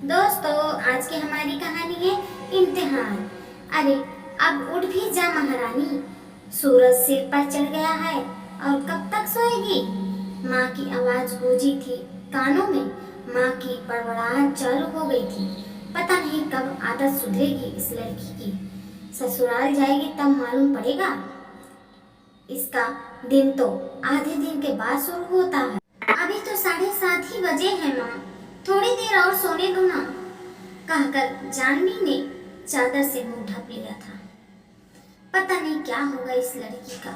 दोस्तों, आज की हमारी कहानी है इम्तिहान। अरे अब उठ भी जा महारानी, सूरज सिर पर चढ़ गया है और कब तक सोएगी। माँ की आवाज गूंजी थी कानों में। माँ की बड़बड़ाहट चालू हो गई थी। पता नहीं कब आदत सुधरेगी इस लड़की की। ससुराल जाएगी तब मालूम पड़ेगा। इसका दिन तो आधे दिन के बाद शुरू होता है। अभी तो 7:30 ही बजे हैं माँ, थोड़ी देर और सोने दो ना, कहकर जानवी ने चादर से मुंह ढक लिया था। पता नहीं क्या होगा इस लड़की का।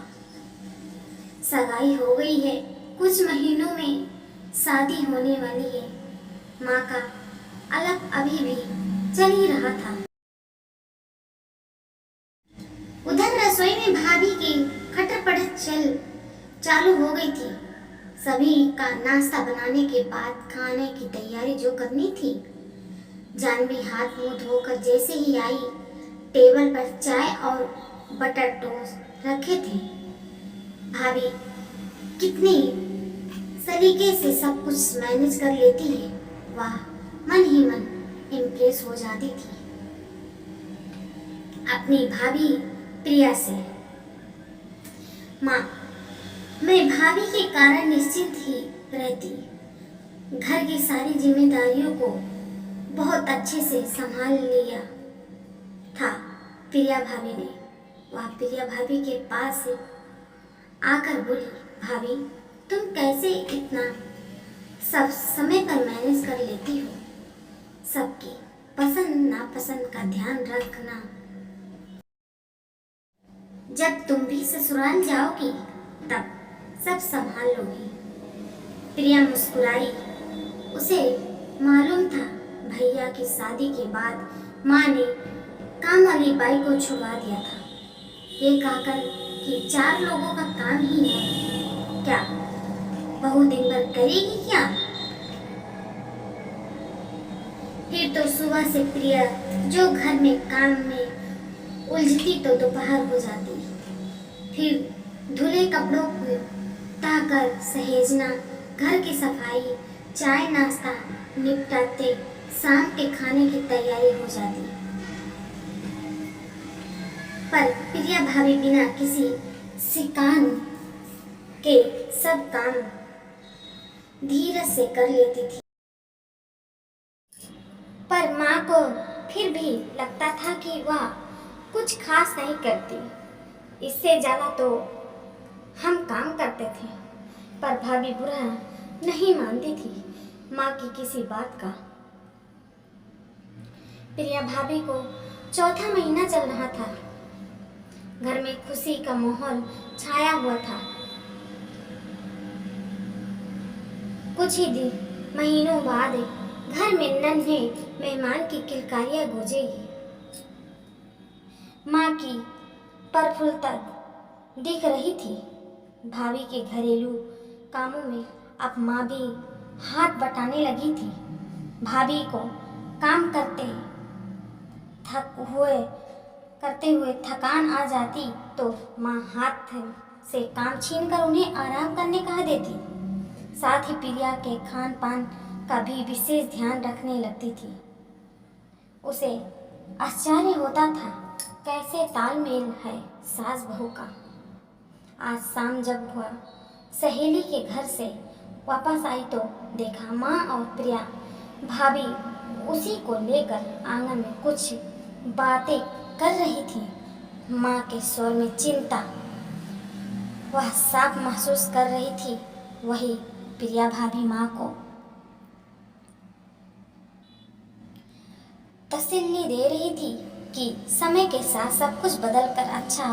सगाई हो गई है, कुछ महीनों में शादी होने वाली है। माँ का अलग अभी भी चल ही रहा था। उधर रसोई में भाभी की खटर-पटर चालू हो गई थी। सभी का नाश्ता बनाने के बाद खाने की तैयारी जो करनी थी। जानवी हाथ मुंह धोकर जैसे ही आई, टेबल पर चाय और बटर टोस्ट रखे थे। भाभी कितनी सलीके से सब कुछ मैनेज कर लेती है, वाह, मन ही मन इम्प्रेस हो जाती थी अपनी भाभी प्रिया से। माँ, मैं भाभी के कारण निश्चिंत ही रहती। घर की सारी जिम्मेदारियों को बहुत अच्छे से संभाल लिया था प्रिया भाभी ने। वह प्रिया भाभी के पास से आकर बोली, भाभी तुम कैसे इतना सब समय पर मैनेज कर लेती हो। सबकी पसंद नापसंद का ध्यान रखना। जब तुम भी ससुराल जाओगी तब सब संभाल लोगी। प्रिया मुस्कुराई। उसे मालूम था भैया की शादी के बाद माँ ने काम वाली बाई को छुड़वा दिया था, ये कहकर कि 4 लोगों का काम ही है, क्या बहू दिन भर करेगी क्या। फिर तो सुबह से प्रिया जो घर में काम में उलझती तो दोपहर हो जाती। फिर धुले कपड़ों को ताकर सहेजना, घर की सफाई, चाय नाश्ता निपटाते शाम के खाने की तैयारी हो जाती। पर प्रिया भाभी बिना किसी सिकान के सब काम धीरज से कर लेती थी। पर माँ को फिर भी लगता था कि वह कुछ खास नहीं करती, इससे ज़्यादा तो हम काम करते थे। पर भाभी बुरा नहीं मानती थी माँ की किसी बात का। प्रिया भाभी को 4था महीना चल रहा था। घर में खुशी का माहौल छाया हुआ था। कुछ ही महीनों बाद घर में नन्हे मेहमान की किलकारियां गूंजेगी। माँ की प्रफुल्लता दिख रही थी। भाभी के घरेलू कामों में अब माँ भी हाथ बटाने लगी थी। भाभी को काम करते हुए थकान आ जाती तो माँ हाथ से काम छीनकर उन्हें आराम करने कह देती। साथ ही प्रिया के खान पान का भी विशेष ध्यान रखने लगती थी। उसे आश्चर्य होता था कैसे तालमेल है सास बहू का। आज शाम जब वह सहेली के घर से वापस आई तो देखा माँ और प्रिया भाभी उसी को लेकर आंगन में कुछ बातें कर रही थी। माँ के स्वर में चिंता वह साफ महसूस कर रही थी। वही प्रिया भाभी माँ को तसल्ली दे रही थी कि समय के साथ सब कुछ बदल कर अच्छा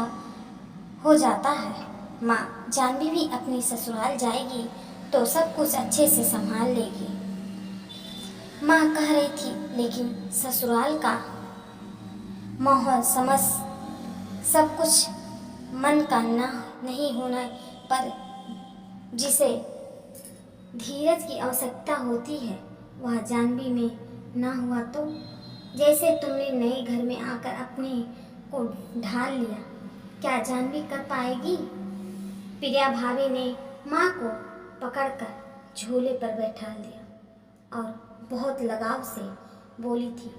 हो जाता है। माँ, जानवी भी अपनी ससुराल जाएगी तो सब कुछ अच्छे से संभाल लेगी, माँ कह रही थी। लेकिन ससुराल का माहौल समझ सब कुछ मन का नहीं होना, पर जिसे धीरज की आवश्यकता होती है वह जानवी में ना हुआ तो जैसे तुमने नए घर में आकर अपने को ढाल लिया, क्या जानवी कर पाएगी। प्रिया भाभी ने माँ को पकड़कर झूले पर बैठा लिया और बहुत लगाव से बोली थी,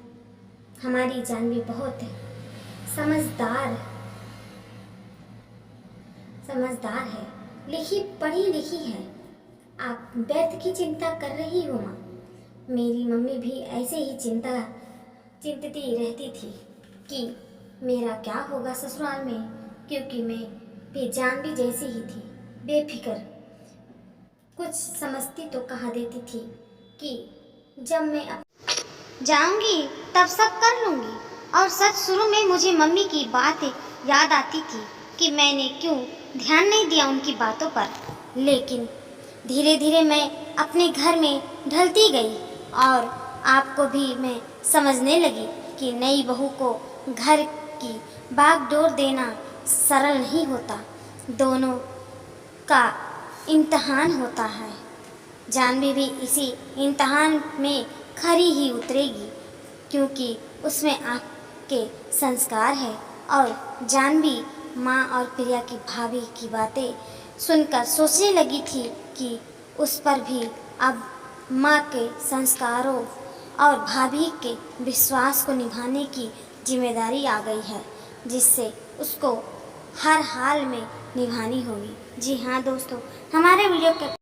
हमारी जानवी बहुत समझदार समझदार है, लिखी पढ़ी लिखी है। आप व्यर्थ की चिंता कर रही हो माँ। मेरी मम्मी भी ऐसे ही चिंतती रहती थी कि मेरा क्या होगा ससुराल में, क्योंकि मैं भी जानवी जैसी ही थी, बेफिक्र। कुछ समझती तो कहा देती थी कि जब मैं जाऊंगी तब सब कर लूंगी। और सच शुरू में मुझे मम्मी की बात याद आती थी कि मैंने क्यों ध्यान नहीं दिया उनकी बातों पर। लेकिन धीरे धीरे मैं अपने घर में ढलती गई और आपको भी मैं समझने लगी कि नई बहू को घर की बागडोर देना सरल नहीं होता, दोनों का इम्तहान होता है। जानवी भी इसी इम्तहान में खरी ही उतरेगी, क्योंकि उसमें आपके संस्कार है। और जानवी माँ और प्रिया की भाभी की बातें सुनकर सोचने लगी थी कि उस पर भी अब माँ के संस्कारों और भाभी के विश्वास को निभाने की जिम्मेदारी आ गई है, जिससे उसको हर हाल में निभानी होगी। जी हाँ दोस्तों, हमारे वीडियो के